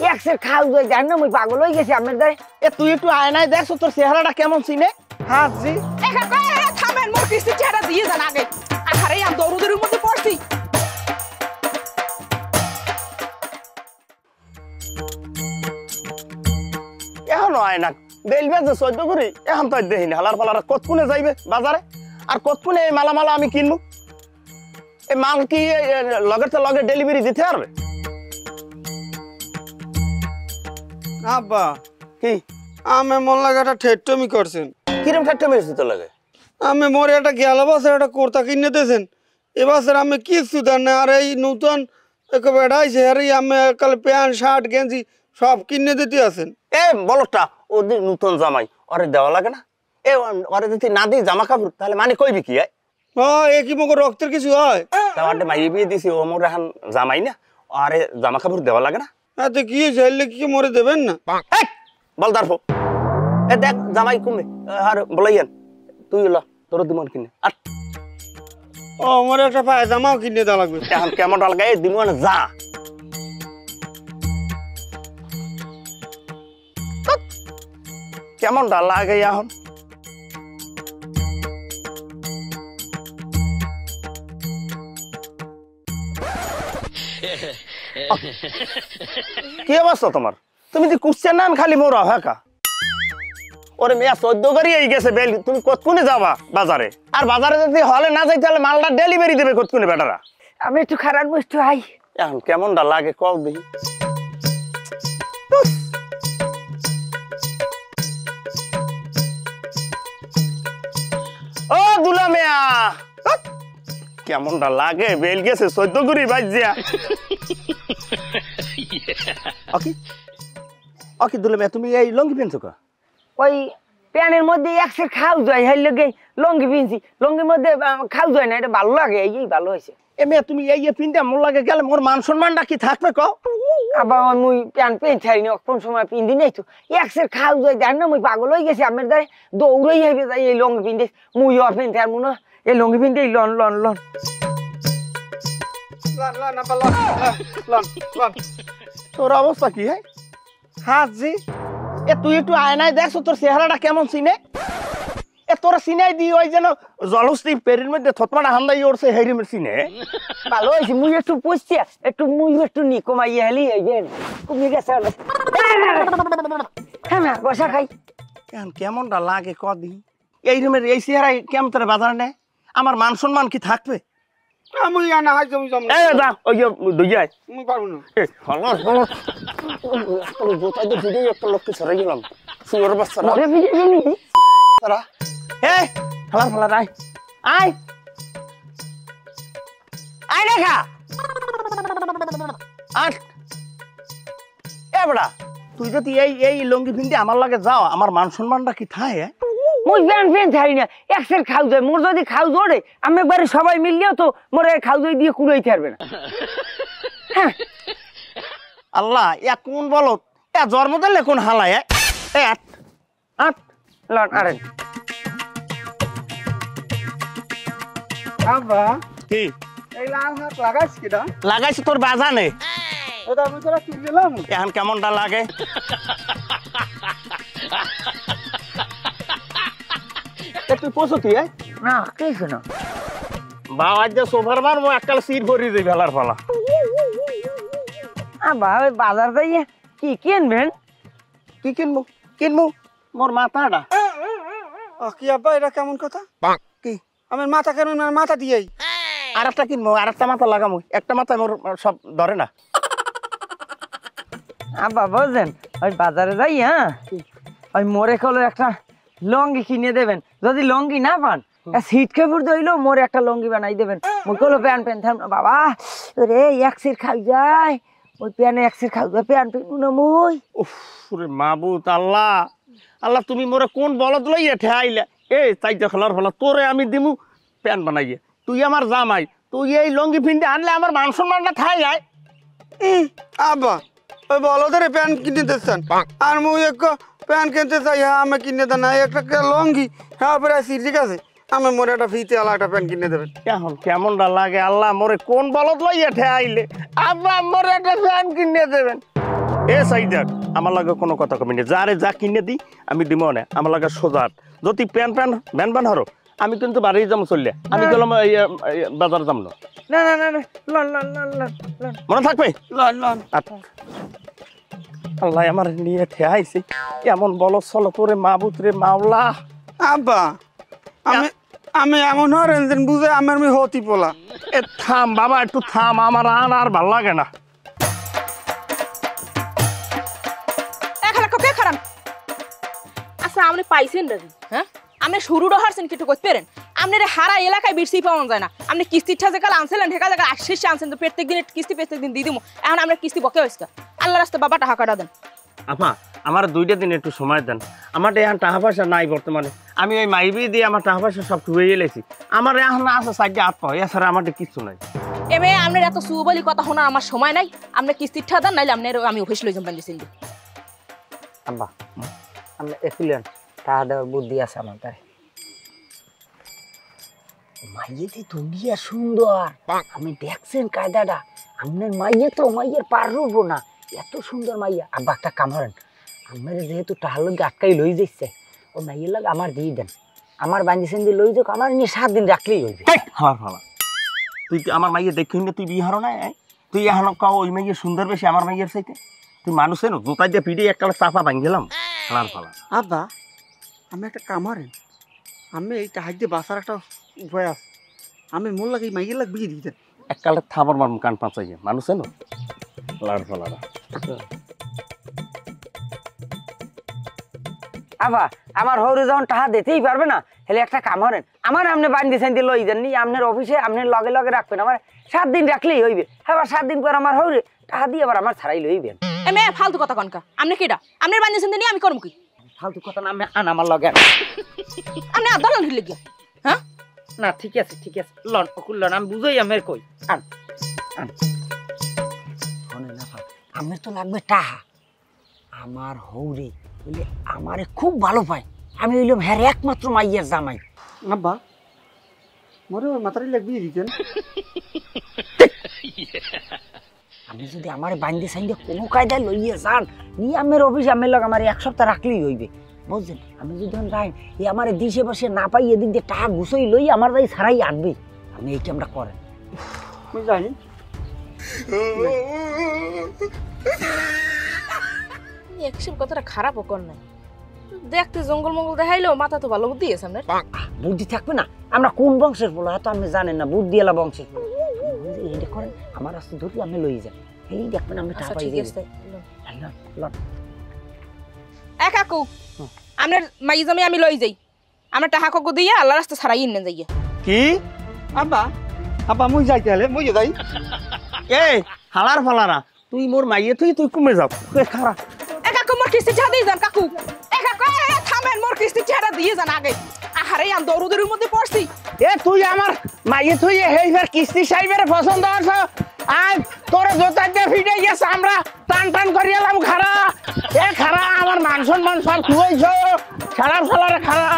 একসের খাও যাই জান না মুই পাগল হয়ে গেছি আমার দ্বারে। এ তুই একটু আয়নায় দেখছো তোর চেহারাটা কেমন চিনে? হ্যাঁ জি থামেন, মোর কিস্তি চেহারা দিয়ে যান আগে। আরে আমি দৌড়ুদের মধ্যে পড়ছি। এখনো আয়না বেলবে যে 14 করি এখন তো দেখিনি হালার ফালার কতক্ষণে যাইবে বাজারে আর কতক্ষণে এই মালা আমি কিনবো? এই মাল কি লগের তো লগে ডেলিভারি দিতে পারবে? আব্বা কি আমি মন লাগে একটা ঠেট্টমি করছেন। কিরম ঠাট্টা মেরেছি তো লাগে? আমি মোর একটা গেল বছর একটা কোর্তা কিনে দিয়েছেন, এবছর আমি কিছু দেন না। আর এই নতুন বেড়াইছে আর আমি কাল প্যান্ট শার্ট গেঞ্জি সব কিনে দিতে আছেন। এ বলটা ওদের নতুন জামাই ওরে দেওয়া লাগে না? এ ওরে যদি না দিই জামা কাপড় তাহলে মানে কইবি কি? এ কি মোকে রক্তের কিছু হয়? তাহলে মাইয়ে বিয়ে দিছি ও মোর এখন জামাই না, আরে জামা কাপড় দেওয়া লাগে না? এতে কি চাইলে কি মরে দেবেন না? বল দারফো এ দেখ জামাই কমবে আর বলাইয়ান তুই ল তোর দিমন কিনে আর আমার একটা পায়জামাও কিনে দেওয়া লাগবে। এখন কেমন লাগাই দিমন যা কেমনটা লাগে এখন? কি অবস্থা তোমার? তুমি যে কুচ্ছেন না খালি মোরা হাঁকা ওরে মেয়া 14 গাড়ি এই গেছে বেল, তুমি কতক্ষণে যাবা বাজারে? আর বাজারে যদি হলে না যাই তাহলে মালটা ডেলিভারি দেবে কতক্ষণে বেটারা? আমি একটু খারাপ বস্তু আই। এখন কেমনটা লাগে কও দেখি। ও দুলা মেয়া কেমনটা লাগে বেল গেছে 14 গুড়ি বাজিয়া। ওকে দুলা মেয়া তুমি এই লঙ্গি পেনছো কা? ওই প্যানের মধ্যে একসের খাও যায় হাই লগে লঙ্গি পিনছি, লঙ্গির মধ্যে খাও যায় না, এটা ভালো লাগে, এই ভালো হয়েছে। এ মেয়া তুমি এই পিনটা মোর লাগে গেলে মোর মান সম্মানটা কি থাকবে কও? আবার মুই প্যান পেন ছাড়িনি কোন সময় পিন দিই নাই তো একসের খাও যায় জান না মুই পাগল হয়ে গেছি আমার দ্বারে দৌড়াই হইবে যাই এই লঙ্গি পিনতে মুই আর পেন থার মুনা এই লঙ্গি পিনতে লন লন লন তোর অবস্থা কি? হ্যাঁ জি এ তুই একটু আয়নায় দেখছো তোর চেহারাটা কেমন চিনে? এ তোরা চিনাই দি ওই যেন জলস্থি পেরির মধ্যে থতমাটা হান্দাই ওরছে হেরি চিনে। ভালো হয়েছে মুই একটু পুষছি একটু মুই একটু নি কমাইয়া হেলি এই যে কমে গেছে হ্যাঁ না বসা খাই। কেমনটা লাগে কদি এই রুমের এই চেহারায় কেমন তোর বাজার নেয়? আমার মান সম্মান কি থাকবে? আমি জানা হাই জমি জমি ওই যে দইয়ায় আমি পারবো না। জোতাই তো ভিডিও একটা লোককে সরে গেলাম সুর বাচ্চারা। হে খেলার ফেলার আয় আয় আয় দেখা আর এ বড়া তুই যদি এই লঙ্গি পিন্দি আমার লাগে যাও আমার মান সম্মানটা কি থাকে? মুই প্যান পেন ছাড়ি না একসের খাও যায় মোর যদি খাও জোরে আমি একবারে সবাই মিললেও তো মোর খাও জয় দিয়ে কুড়াইতে পারবে না। হ্যাঁ আল্লাহ এ কোন বলো এ জন্ম দিলে কোন হালায় এ আট আট লন আরে আব্বা কি এই লাল হাত লাগাইছ কিটা? লাগাইছে তোর বাজানে ওটা আমি তোরা তুলে দিলাম। এখন কেমনটা লাগে? তুই পশু কি না কিছু না বাবা যে সোফার মার মো এককাল সিট ভরি দিই ভেলার ফলা। ওই বাজার যাইয়ে কি কিনবেন? কি কিনবো কিনবো মোর মাথাটা। কি আব্বা এটা কেমন কথা? কি আমার মাথা কেন মাথা দিয়েই আর একটা কিনবো আর একটা মাথা লাগামো, একটা মাথায় মোর সব ধরে না। আব্বা বুঝলেন ওই বাজারে যাই হ্যাঁ ওই মোরে কলে একটা লঙ্গি কিনে দেবেন, যদি লঙ্গি না পান সিট কাপড় দইলো মোরে একটা লঙ্গি বানাই দেবেন। মুই কলো প্যান প্যান থাম না বাবা রে একসের খাই যায় ওই প্যানে একসের খাই যায় প্যান পেনু না মুই। উফ রে মাবুত আল্লাহ আল্লাহ তুমি মোরে কোন বলদ লইয়া ঠেয়াইলা এই তাই খেলার ফলা তোরে আমি দিমু প্যান বানাইয়া। তুই আমার জামাই তুই এই লঙ্গি পিন্ডে আনলে আমার মান সম্মানটা থাই যায়। আব্বা ওই বলদের প্যান্ট কিনে দিচ্ছেন আর মুই এক প্যান্ট কিনতে চাই, হ্যাঁ আমি কিনে দেন না একটা লঙ্গি হ্যাঁ প্রায় ঠিক আছে আমি মোরে একটা ফিতে আলা একটা প্যান্ট কিনে দেবেন। এখন কেমনটা লাগে আল্লাহ মোরে কোন বলদ লইয়া ঠেয়াইলে আব্বা মোরে একটা প্যান কিনে দেবেন। এ সাইদার আমার লাগে কোনো কথা কমি না, যারে যা কিনে দিই আমি দিব না, আমার লাগে সোজাট। যদি ভ্যান বান হরো আমি কিন্তু বাড়ি যাম চললে, আমি গেলাম বাজার যাম না। না না না না, loan loan loan loan loan. মনে থাকবে? Loan loan. আল্লাহ আমার নিয়ে ঠেয়াইছে, এমন বলো চলো তোরে মাবুত রে মাওলা। আব্বা আমি আমি এমন হরেন যেন বুঝে আমার মেয়ে হতি পোলা। এ থাম বাবা, একটু থাম, আমার আর ভাল লাগে না। আচ্ছা আপনি পাইছেন রাজি? হ্যাঁ আপনি শুরুটা হারছেন কিছু করতে পারেন? আপনার হারা এলাকায় বেশি পাওয়া যায় না। আপনি কিস্তির ঠাজে কাল আনছিলেন, ঢেকা জায়গা আশিসে আনছেন, তো প্রত্যেক দিনের কিস্তি দিয়ে দিব। এখন আমরা কিস্তি বকে হয়েছে, আল্লাহ রাস্তা বাবা টাকা কাটা দেন। আপা আমার 2টা দিন একটু সময় দেন, আমার এখন টাকা পয়সা নাই বর্তমানে। আমি ওই মাইবি দিয়ে আমার টাকা পয়সা সব ঠুয়ে গেলেছি, আমার এখন আছে 4 হাত পাও, এছাড়া আমার কিছু নাই। এমে আপনার এত সুবলি কথা শোনার আমার সময় নাই। আপনি কিস্তির ঠা দেন, নাইলে আপনার আমি অফিস লই যাবেন দিয়েছেন। আব্বা আমরা একুলেন টাকা দেওয়ার বুদ্ধি আছে আমার তাই। মাইয়েতে দুনিয়া সুন্দর, আমি দেখছেন কায়দাটা। আপনার মাইয়ে তো মাইয়ের পার রুবো না, এত সুন্দর মাইয়া। আব্বা একটা কাম করেন, আপনার যেহেতু টাহার লোক আটকাই লই যাচ্ছে, ও মাইয়ের লোক আমার দিয়ে দেন। আমার বাঞ্জিছেন দিয়ে লই যাক, আমার নিয়ে 7 দিন রাখলেই হইবে। আমার ভালো, তুই আমার মাইয়ে দেখি না, তুই বিয়ে হারো না? তুই এখন কাও ওই মাইয়ে সুন্দর বেশি আমার মাইয়ের চাইতে? তুই মানুষের জোতা দিয়ে পিঠে একটা চাপা ভাঙ গেলাম। আমার ভালো আব্বা আমি একটা কাম হারেন, আমি এই টাহার দিয়ে বাঁচার একটা উপায় আছে। আমি মোর লাগে মাইয়ের লাগ বিয়ে দিতেন। এককালে থাবার মার কান পাঁচাইয়ে মানুষের লাড় ফলারা। আবা আমার হৌরে যখন টাকা দিতেই পারবে না, হেলে একটা কাম করেন, আমার আপনি বান্ধিছেন দিয়ে লই দেন নি, আপনার অফিসে আপনার লগে লগে রাখবেন, আমার 7 দিন রাখলেই হইবে। আবার 7 দিন পর আমার হৌরে টাকা দিয়ে আবার আমার ছাড়াই লইবেন। এমে ফালতু কথা কনকা, আপনি কিডা? আপনার বানিয়েছেন দিয়ে আমি করব কি? ফালতু কথা না, আমি আন আমার লগে। আপনি আদালন হিলে গিয়া। হ্যাঁ না ঠিক আছে ঠিক আছে, লন অকুল লন, আমি বুঝাই আমার কই। আন আন শোনে না ভাই, আমার তো লাগবে টাকা। আমার হৌরে বলে আমারে খুব ভালো পায়, আমি হইলাম হ্যাঁ একমাত্র মাইয়ার জামাই। আব্বা মোরে ওর মাথায় লাগ বিয়ে দিতেন। আপনি যদি আমার বান্ধে সাইন্দে কোনো কায়দায় লইয়ে যান, নিয়ে আমার অফিসে আমার লোক আমার 1 সপ্তাহ রাখলেই হইবে, বুঝছেন? আমি যদি রাই এই আমার দিশে বসে না পাই, এদিক দিয়ে টাকা গুছোই লই আমার তাই ছাড়াই আনবে। আপনি এই কামটা করেন। আমি জানি একশো কথাটা খারাপও কর নাই, দেখতে জঙ্গল মঙ্গল দেখাইলো, মাথা তো ভালো বুদ্ধি আছে আপনার। বুদ্ধি থাকবে না? আমরা কোন বংশের বলো এত আপনি জানেন না, বুদ্ধি এলা বংশের। এইটা করেন, আমার রাস্তা ধরি আমি লই যান, এই দেখবেন আমি টাকা পাই যাই। এ কাকু, আপনার মাই জমি আমি লই যাই, আমরা টাকা কাকু দিয়ে আল্লাহ রাস্তা ছাড়াই ইনে যাইয়া। কি আব্বা আব্বা মুই যাইতে হলে মুই যাই। এ হালার ফালারা, তুই মোর মাইয়ে তুই কমে যাও খারা। এ কাকু মোর কিস্তি ছাড়া দিয়ে যান কাকু। এ কাকু থামেন, মোর কিস্তি ছাড়া দিয়ে যান আগে। আহারে আমি দৌড়ুদৌড়ির মধ্যে পড়ছি। এ তুই আমার মাইয়ে তুই এইবার কিস্তি সাইবের পছন্দ আছ, আজ তোর জোতা দিয়ে ফিটে গেছে, আমরা টান টান করে এলাম খারা। এ খারা আমার মান সম্মান সব খুঁয়েছ, খারাপ খারা।